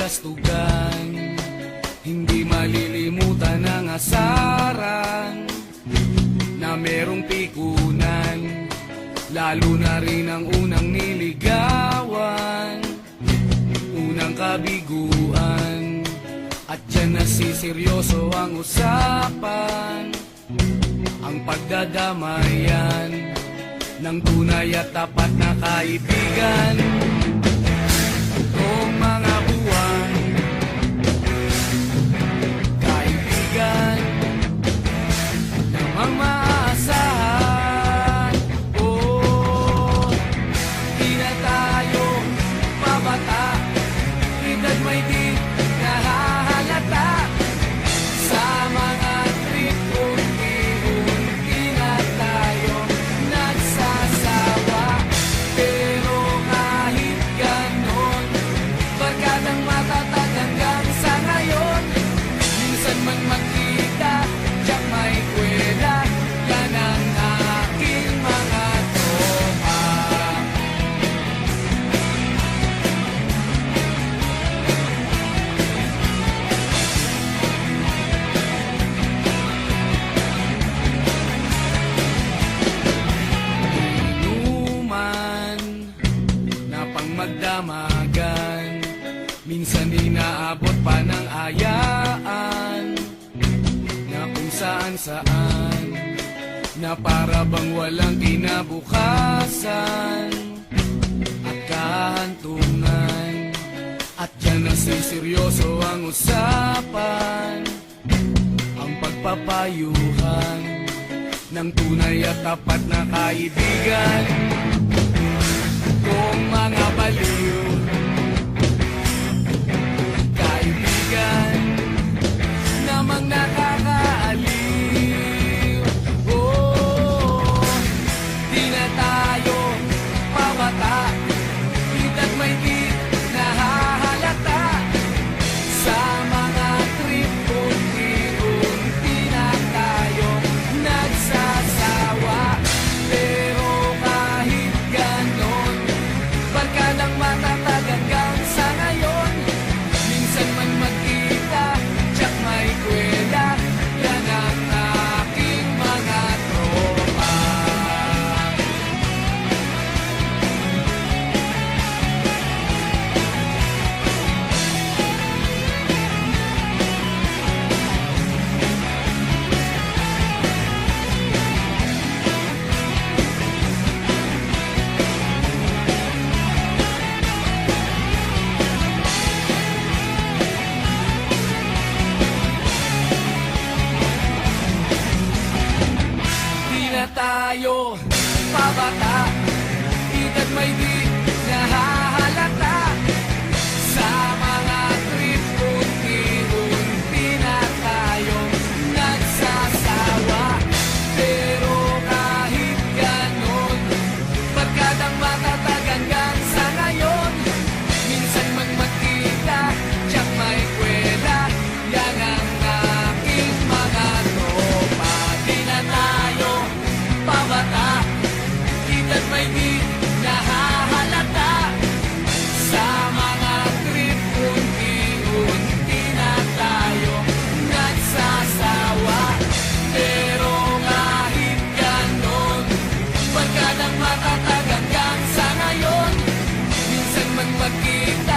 kastugan, hindi malilimutan ang asaran na merong pikunan, lalo na rin ang unang niligawan, unang kabiguan. At dyan nasiseryoso ang usapan, ang pagdadamayan ng tunay at tapat na kaibigan. Noong mga buwan, kaibigan namang maaasahan. Oh, di na tayo pabata, edad may di nahahalata. Sa mga trip unti-unti na tayo nagsasawa. Pero kahit ganon, barkadang matatag hanggang sa ngayon. Minsan man magkita, tiyak may kwela, yan ang aking mga tropa. Inuman na pang magdamagan, minsan inaabot pa ng ayaan, na kung saan-saan, na para bang walang kinabukasan at kahantungan. At dyan nasiseryoso ang usapan, ang pagpapayuhan ng tunay at tapat na kaibigan. Kung mga baliw, kaibigan namang nakakaaliw. Oh, di na tayo pabata, edad may di nahahalata. Sa mga trip unti-unti na tayo nagsasawa. Pero kahit ganon, barkadang matatag hanggang sa ngayon. Minsan man magkita, tiyak may kwela, yan ang aking mga tropa. Di na tayo pabata, edad may di nahahalata. Sa mga trip unti-unti na tayo nagsasawa. Pero kahit ganon, barkadang matatag hanggang sa ngayon. Minsan man magkita, tiyak may kwela, yan ang aking mga tropa. Di na tayo pabata, edad may di nahahalata. Sa mga trip unti-unti na tayo nagsasawa. Pero kahit ganon, barkadang matatag hanggang sa ngayon. Minsan man magkita,